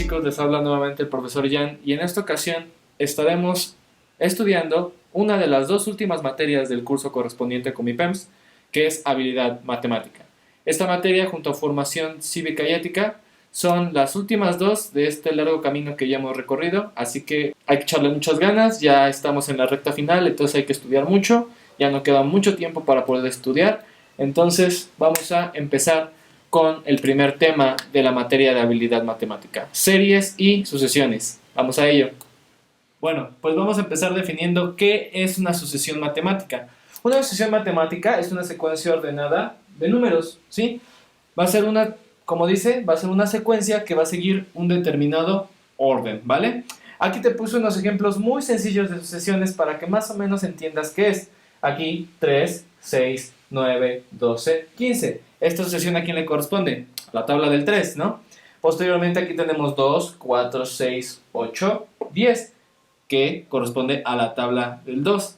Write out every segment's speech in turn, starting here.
chicos, les habla nuevamente el profesor Jan y en esta ocasión estaremos estudiando una de las dos últimas materias del curso correspondiente con mi PEMS, que es habilidad matemática. Esta materia junto a formación cívica y ética son las últimas dos de este largo camino que ya hemos recorrido, así que hay que echarle muchas ganas, ya estamos en la recta final, entonces hay que estudiar mucho, ya no queda mucho tiempo para poder estudiar, entonces vamos a empezar con el primer tema de la materia de habilidad matemática, series y sucesiones. Vamos a ello. Bueno, pues vamos a empezar definiendo qué es una sucesión matemática. Una sucesión matemática es una secuencia ordenada de números, ¿sí? Va a ser una, como dice, va a ser una secuencia que va a seguir un determinado orden, ¿vale? Aquí te puse unos ejemplos muy sencillos de sucesiones para que más o menos entiendas qué es. Aquí 3, 6, 9, 12, 15. ¿Esta sucesión a quién le corresponde? A la tabla del 3, ¿no? Posteriormente aquí tenemos 2, 4, 6, 8, 10, que corresponde a la tabla del 2.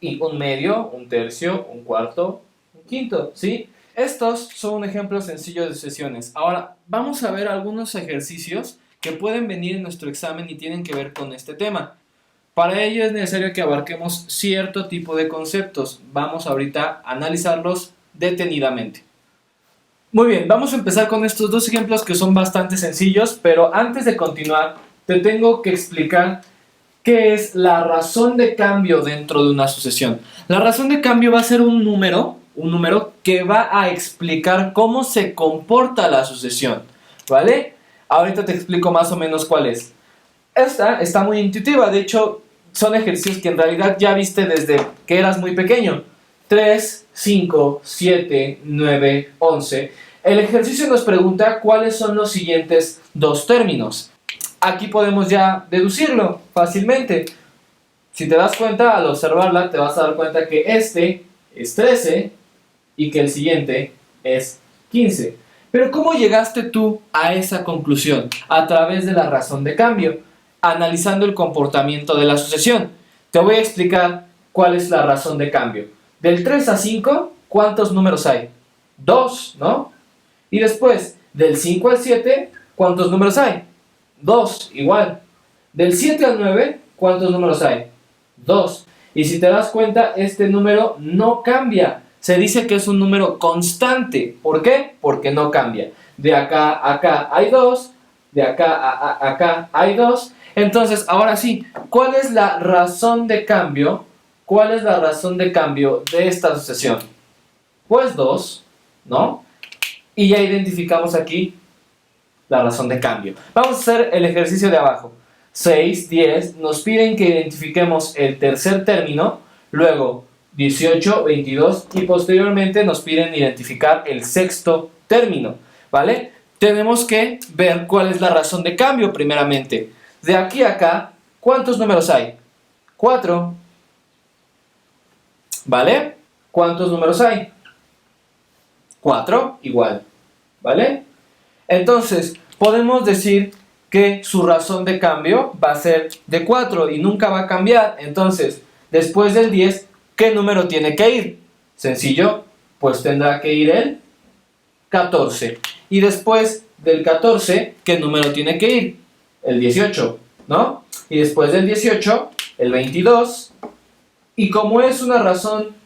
Y un medio, un tercio, un cuarto, un quinto, ¿sí? Estos son un ejemplo sencillo de sucesiones. Ahora, vamos a ver algunos ejercicios que pueden venir en nuestro examen y tienen que ver con este tema. Para ello es necesario que abarquemos cierto tipo de conceptos. Vamos ahorita a analizarlos detenidamente. Muy bien, vamos a empezar con estos dos ejemplos que son bastante sencillos, pero antes de continuar, te tengo que explicar qué es la razón de cambio dentro de una sucesión. La razón de cambio va a ser un número que va a explicar cómo se comporta la sucesión, ¿vale? Ahorita te explico más o menos cuál es. Esta está muy intuitiva, de hecho, son ejercicios que en realidad ya viste desde que eras muy pequeño. 3, 5, 7, 9, 11. El ejercicio nos pregunta cuáles son los siguientes dos términos. Aquí podemos ya deducirlo fácilmente. Si te das cuenta, al observarla, te vas a dar cuenta que este es 13 y que el siguiente es 15. Pero ¿cómo llegaste tú a esa conclusión? A través de la razón de cambio, analizando el comportamiento de la sucesión. Te voy a explicar cuál es la razón de cambio. Del 3 a 5, ¿cuántos números hay? 2, ¿no? Y después, del 5 al 7, ¿cuántos números hay? 2, igual. Del 7 al 9, ¿cuántos números hay? 2. Y si te das cuenta, este número no cambia. Se dice que es un número constante. ¿Por qué? Porque no cambia. De acá a acá hay 2, de acá a acá hay 2. Entonces, ahora sí, ¿cuál es la razón de cambio? ¿Cuál es la razón de cambio de esta sucesión? Pues 2, ¿no? Y ya identificamos aquí la razón de cambio. Vamos a hacer el ejercicio de abajo. 6, 10, nos piden que identifiquemos el tercer término, luego 18, 22 y posteriormente nos piden identificar el sexto término, ¿vale? Tenemos que ver cuál es la razón de cambio primeramente. De aquí a acá, ¿cuántos números hay? 4. ¿Vale? ¿Cuántos números hay? 4, igual. ¿Vale? Entonces, podemos decir que su razón de cambio va a ser de 4 y nunca va a cambiar. Entonces, después del 10, ¿qué número tiene que ir? Sencillo, pues tendrá que ir el 14. Y después del 14, ¿qué número tiene que ir? El 18, ¿no? Y después del 18, el 22. Y como es una razón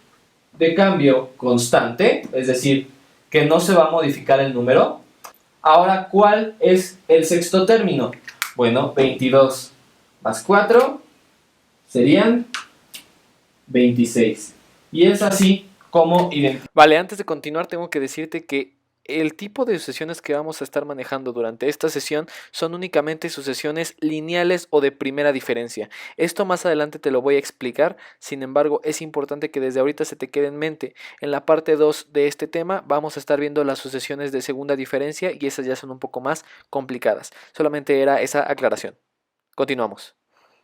de cambio constante, es decir, que no se va a modificar el número, ahora, ¿cuál es el sexto término? Bueno, 22 más 4 serían 26. Y es así como identificamos. Vale, antes de continuar tengo que decirte que el tipo de sucesiones que vamos a estar manejando durante esta sesión son únicamente sucesiones lineales o de primera diferencia. Esto más adelante te lo voy a explicar, sin embargo es importante que desde ahorita se te quede en mente. En la parte 2 de este tema vamos a estar viendo las sucesiones de segunda diferencia y esas ya son un poco más complicadas. Solamente era esa aclaración. Continuamos.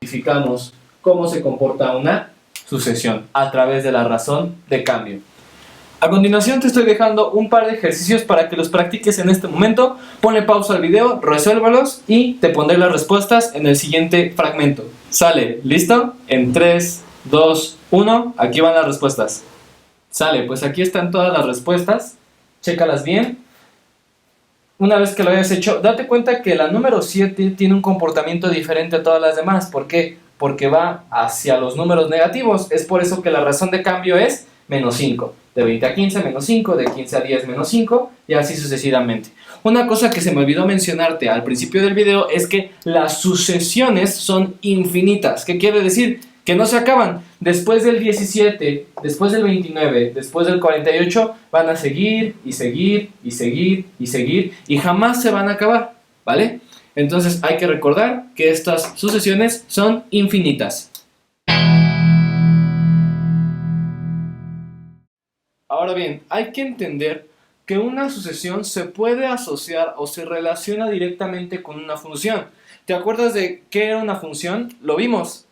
Identificamos cómo se comporta una sucesión a través de la razón de cambio. A continuación te estoy dejando un par de ejercicios para que los practiques en este momento. Ponle pausa al video, resuélvalos y te pondré las respuestas en el siguiente fragmento. ¿Sale? ¿Listo? En 3, 2, 1, aquí van las respuestas. Sale, pues aquí están todas las respuestas. Chécalas bien. Una vez que lo hayas hecho, date cuenta que la número 7 tiene un comportamiento diferente a todas las demás. ¿Por qué? Porque va hacia los números negativos. Es por eso que la razón de cambio es menos 5. De 20 a 15 menos 5, de 15 a 10 menos 5 y así sucesivamente. Una cosa que se me olvidó mencionarte al principio del video es que las sucesiones son infinitas. ¿Qué quiere decir? Que no se acaban. Después del 17, después del 29, después del 48, van a seguir y seguir y seguir y seguir y jamás se van a acabar, ¿vale? Entonces hay que recordar que estas sucesiones son infinitas. Ahora bien, hay que entender que una sucesión se puede asociar o se relaciona directamente con una función. ¿Te acuerdas de qué era una función? Lo vimos.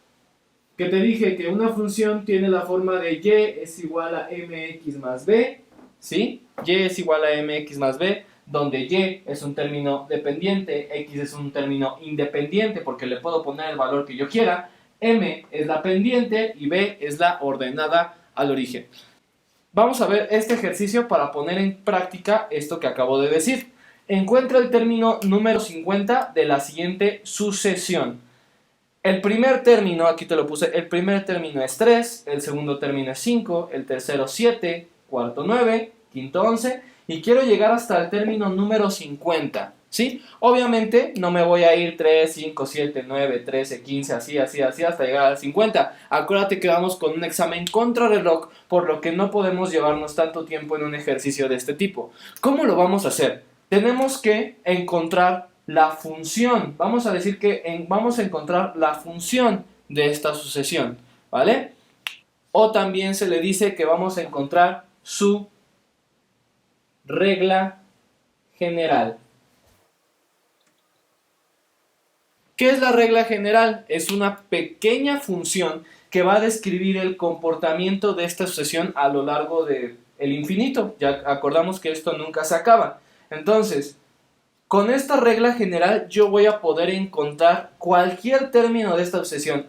Que te dije que una función tiene la forma de y es igual a mx más b, ¿sí? Y es igual a mx más b, donde y es un término dependiente, x es un término independiente porque le puedo poner el valor que yo quiera, m es la pendiente y b es la ordenada al origen. Vamos a ver este ejercicio para poner en práctica esto que acabo de decir. Encuentra el término número 50 de la siguiente sucesión. El primer término, aquí te lo puse, el primer término es 3, el segundo término es 5, el tercero 7, cuarto 9, quinto 11 y quiero llegar hasta el término número 50, ¿sí? Obviamente no me voy a ir 3, 5, 7, 9, 13, 15, así hasta llegar al 50. Acuérdate que vamos con un examen contrarreloj, por lo que no podemos llevarnos tanto tiempo en un ejercicio de este tipo. ¿Cómo lo vamos a hacer? Tenemos que encontrar la función. Vamos a decir que vamos a encontrar la función de esta sucesión, ¿vale? O también se le dice que vamos a encontrar su regla general. ¿Qué es la regla general? Es una pequeña función que va a describir el comportamiento de esta sucesión a lo largo del infinito. Ya acordamos que esto nunca se acaba. Entonces, con esta regla general yo voy a poder encontrar cualquier término de esta sucesión.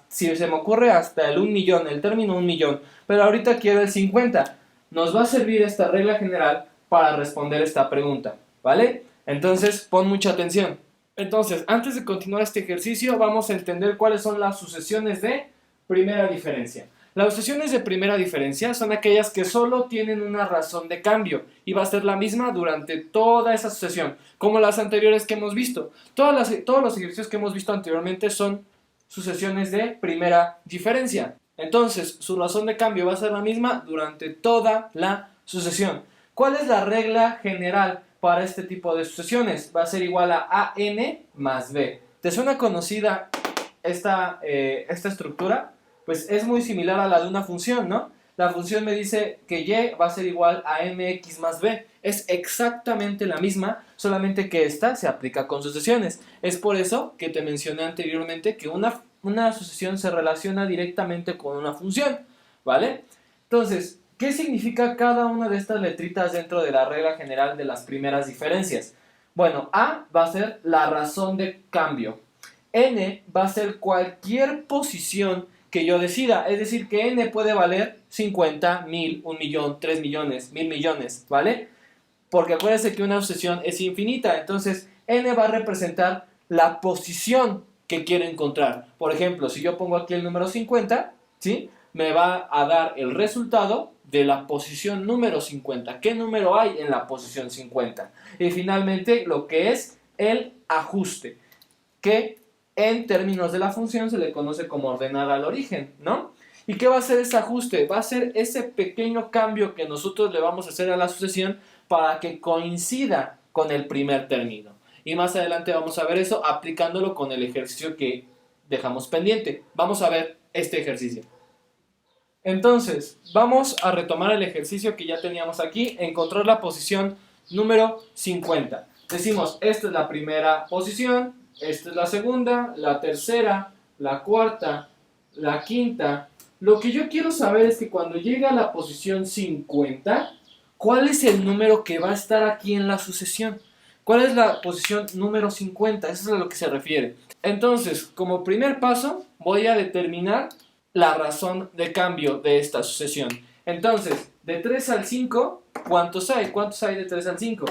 Si se me ocurre hasta el 1.000.000, el término 1.000.000. Pero ahorita quiero el 50. Nos va a servir esta regla general para responder esta pregunta, ¿vale? Entonces pon mucha atención. Entonces, antes de continuar este ejercicio, vamos a entender cuáles son las sucesiones de primera diferencia. Las sucesiones de primera diferencia son aquellas que solo tienen una razón de cambio y va a ser la misma durante toda esa sucesión, como las anteriores que hemos visto. Todos los ejercicios que hemos visto anteriormente son sucesiones de primera diferencia. Entonces, su razón de cambio va a ser la misma durante toda la sucesión. ¿Cuál es la regla general para este tipo de sucesiones? Va a ser igual a n más b. ¿Te suena conocida esta estructura? Pues es muy similar a la de una función, ¿no? La función me dice que y va a ser igual a mx más b. Es exactamente la misma, solamente que esta se aplica con sucesiones. Es por eso que te mencioné anteriormente que una sucesión se relaciona directamente con una función, ¿vale? Entonces, ¿qué significa cada una de estas letritas dentro de la regla general de las primeras diferencias? Bueno, A va a ser la razón de cambio. N va a ser cualquier posición que yo decida, es decir, que n puede valer 50, 1000, 1.000.000, 3 millones, 1.000 millones, ¿vale? Porque acuérdense que una sucesión es infinita, entonces n va a representar la posición que quiero encontrar. Por ejemplo, si yo pongo aquí el número 50, ¿sí? Me va a dar el resultado de la posición número 50. ¿Qué número hay en la posición 50? Y finalmente lo que es el ajuste, que en términos de la función se le conoce como ordenada al origen, ¿no? ¿Y qué va a ser ese ajuste? Va a ser ese pequeño cambio que nosotros le vamos a hacer a la sucesión para que coincida con el primer término. Y más adelante vamos a ver eso aplicándolo con el ejercicio que dejamos pendiente. Vamos a ver este ejercicio. Entonces, vamos a retomar el ejercicio que ya teníamos aquí, encontrar la posición número 50. Decimos, esta es la primera posición, esta es la segunda, la tercera, la cuarta, la quinta. Lo que yo quiero saber es que cuando llegue a la posición 50, ¿cuál es el número que va a estar aquí en la sucesión? ¿Cuál es la posición número 50? Eso es a lo que se refiere. Entonces, como primer paso, voy a determinar la razón de cambio de esta sucesión. Entonces, de 3 al 5, ¿cuántos hay? ¿Cuántos hay de 3 al 5?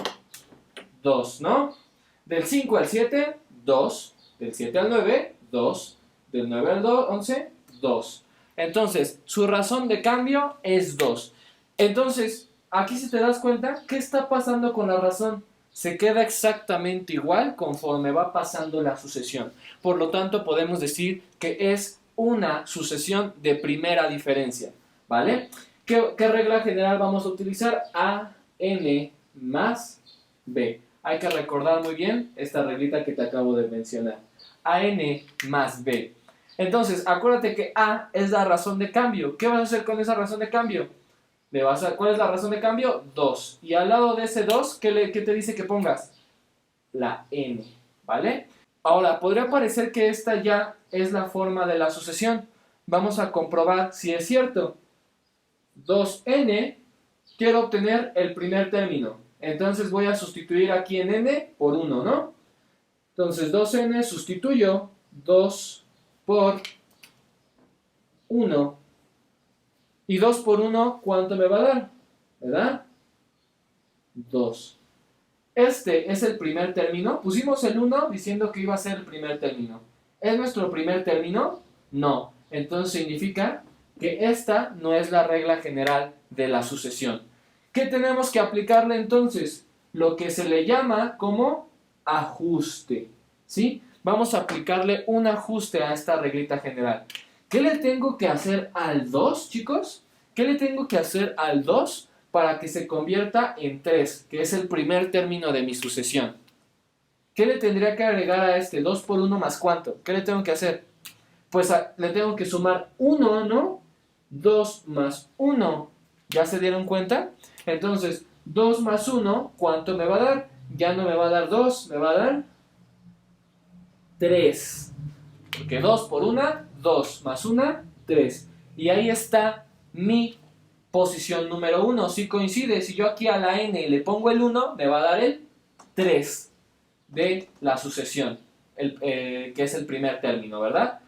2, ¿no? Del 5 al 7, 2. Del 7 al 9, 2. Del 9 al 11, 2. Entonces, su razón de cambio es 2. Entonces, aquí si te das cuenta, ¿qué está pasando con la razón? Se queda exactamente igual conforme va pasando la sucesión. Por lo tanto, podemos decir que es una sucesión de primera diferencia, ¿vale? ¿Qué regla general vamos a utilizar? A, N más B. Hay que recordar muy bien esta reglita que te acabo de mencionar. A, N más B. Entonces, acuérdate que A es la razón de cambio. ¿Qué vas a hacer con esa razón de cambio? ¿Cuál es la razón de cambio? 2. Y al lado de ese 2, ¿qué te dice que pongas? La N, ¿vale? Ahora, podría parecer que esta ya es la forma de la sucesión. Vamos a comprobar si es cierto. 2N, quiero obtener el primer término. Entonces voy a sustituir aquí en N por 1, ¿no? Entonces 2N sustituyo 2 por 1. Y 2 por 1, ¿cuánto me va a dar? ¿Verdad? 2. Este es el primer término. Pusimos el 1 diciendo que iba a ser el primer término. ¿Es nuestro primer término? No. Entonces significa que esta no es la regla general de la sucesión. ¿Qué tenemos que aplicarle entonces? Lo que se le llama como ajuste. ¿Sí? Vamos a aplicarle un ajuste a esta reglita general. ¿Qué le tengo que hacer al 2, chicos? ¿Qué le tengo que hacer al 2 para que se convierta en 3, que es el primer término de mi sucesión? ¿Qué le tendría que agregar a este? 2 por 1 más ¿cuánto? ¿Qué le tengo que hacer? Pues le tengo que sumar 1, ¿no? 2 más 1. ¿Ya se dieron cuenta? Entonces, 2 más 1, ¿cuánto me va a dar? Ya no me va a dar 2, me va a dar 3. Porque 2 por 1, 2 más 1, 3. Y ahí está mi posición número 1. Si coincide, si yo aquí a la n le pongo el 1, me va a dar el 3 de la sucesión, que es el primer término, ¿verdad?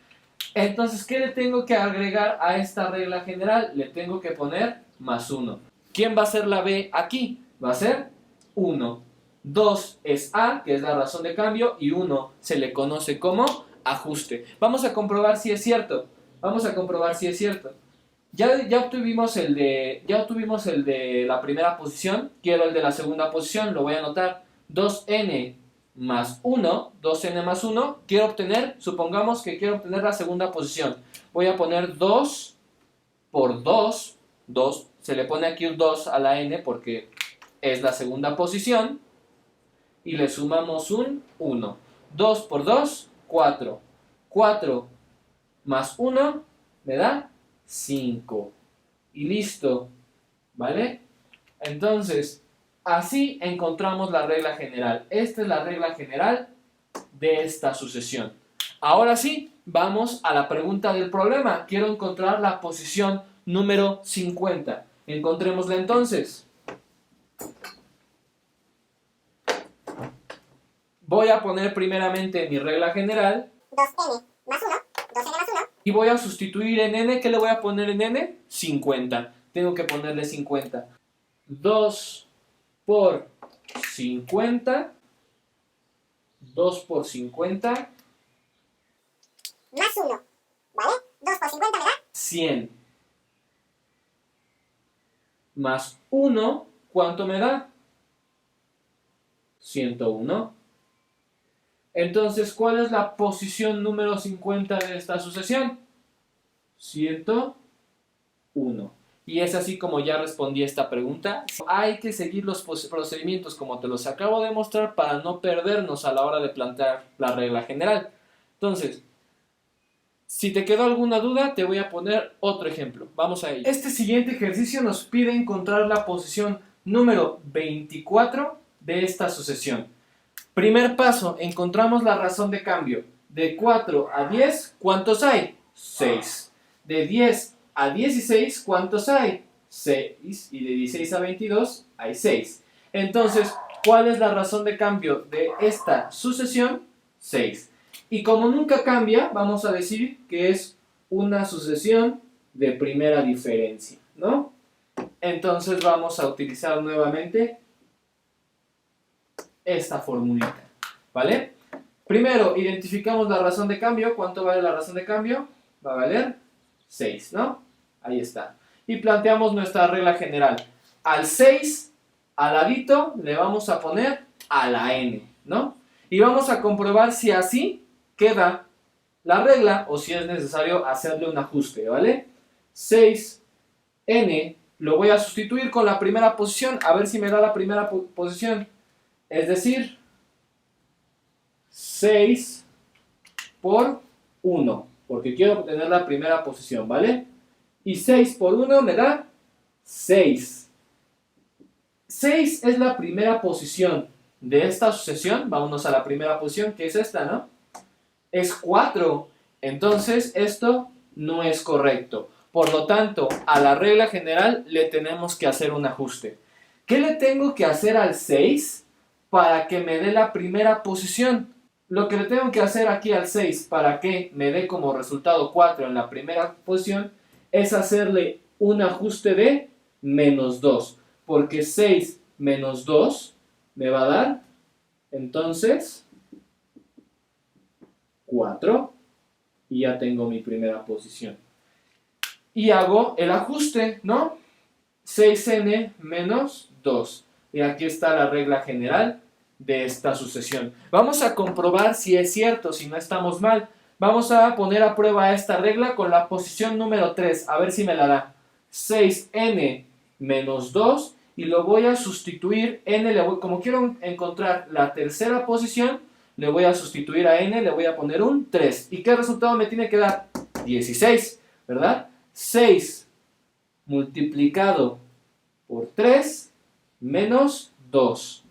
Entonces, ¿qué le tengo que agregar a esta regla general? Le tengo que poner más 1. ¿Quién va a ser la b aquí? Va a ser 1. 2 es A, que es la razón de cambio, y 1 se le conoce como ajuste. Vamos a comprobar si es cierto. Vamos a comprobar si es cierto. Ya obtuvimos el de la primera posición. Quiero el de la segunda posición. Lo voy a anotar. 2n más 1. 2n más 1. Quiero obtener, supongamos que quiero obtener la segunda posición. Voy a poner 2 por 2. 2. Se le pone aquí un 2 a la n porque es la segunda posición. Y le sumamos un 1. 2 por 2, 4. 4 más 1 me da 5. Y listo. ¿Vale? Entonces, así encontramos la regla general. Esta es la regla general de esta sucesión. Ahora sí, vamos a la pregunta del problema. Quiero encontrar la posición número 50. Encontrémosla entonces. Voy a poner primeramente mi regla general. 2n más 1, 2n más 1. Y voy a sustituir en n. ¿Qué le voy a poner en n? 50. Tengo que ponerle 50. 2 por 50. 2 por 50. Más 1. ¿Vale? 2 por 50 me da 100. Más 1. ¿Cuánto me da? 101. Entonces, ¿cuál es la posición número 50 de esta sucesión? 101. Y es así como ya respondí esta pregunta. Hay que seguir los procedimientos como te los acabo de mostrar para no perdernos a la hora de plantear la regla general. Entonces, si te quedó alguna duda, te voy a poner otro ejemplo. Vamos a ello. Este siguiente ejercicio nos pide encontrar la posición número 24 de esta sucesión. Primer paso, encontramos la razón de cambio. De 4 a 10, ¿cuántos hay? 6. De 10 a 16, ¿cuántos hay? 6. Y de 16 a 22 hay 6. Entonces, ¿cuál es la razón de cambio de esta sucesión? 6. Y como nunca cambia, vamos a decir que es una sucesión de primera diferencia, ¿no? Entonces vamos a utilizar nuevamente esta formulita, ¿vale? Primero, identificamos la razón de cambio. ¿Cuánto vale la razón de cambio? Va a valer 6, ¿no? Ahí está. Y planteamos nuestra regla general. Al 6, al ladito, le vamos a poner a la n, ¿no? Y vamos a comprobar si así queda la regla o si es necesario hacerle un ajuste, ¿vale? 6n lo voy a sustituir con la primera posición, a ver si me da la primera posición. Es decir, 6 por 1, porque quiero obtener la primera posición, ¿vale? Y 6 por 1 me da 6. 6 es la primera posición de esta sucesión. Vámonos a la primera posición, que es esta, ¿no? Es 4. Entonces, esto no es correcto. Por lo tanto, a la regla general le tenemos que hacer un ajuste. ¿Qué le tengo que hacer al 6 para que me dé la primera posición? Lo que le tengo que hacer aquí al 6 para que me dé como resultado 4 en la primera posición es hacerle un ajuste de menos 2. Porque 6 menos 2 me va a dar, entonces, 4. Y ya tengo mi primera posición. Y hago el ajuste, ¿no? 6n menos 2. Y aquí está la regla general de esta sucesión. Vamos a comprobar si es cierto, si no estamos mal. Vamos a poner a prueba esta regla con la posición número 3. A ver si me la da. 6n menos 2. Y lo voy a sustituir. Como quiero encontrar la tercera posición, le voy a sustituir a n, le voy a poner un 3. ¿Y qué resultado me tiene que dar? 16, ¿verdad? 6 multiplicado por 3 menos 2.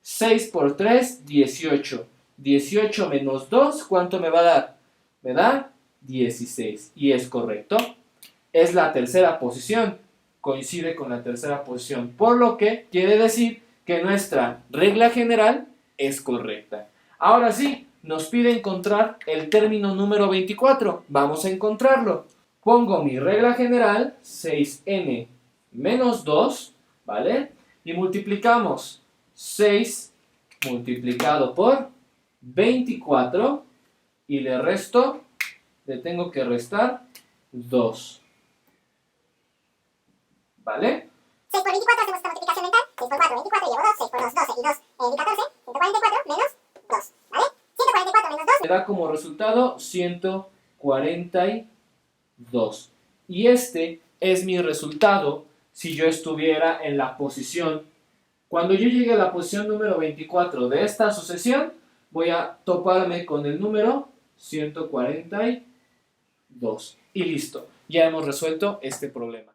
6 por 3, 18. 18 menos 2, ¿cuánto me va a dar? Me da 16. Y es correcto. Es la tercera posición. Coincide con la tercera posición. Por lo que quiere decir que nuestra regla general es correcta. Ahora sí, nos pide encontrar el término número 24. Vamos a encontrarlo. Pongo mi regla general, 6n menos 2, ¿vale? Y multiplicamos 6 multiplicado por 24 y le tengo que restar 2. ¿Vale? 6 por 24 hacemos esta multiplicación mental. 6 por 4, 24, llevo 2. 6 por 2, 12 y 2, 14. 144 menos 2. ¿Vale? 144 menos 2. Me da como resultado 142. Y este es mi resultado si yo estuviera en la posición. Cuando yo llegue a la posición número 24 de esta sucesión, voy a toparme con el número 142. Y listo, ya hemos resuelto este problema.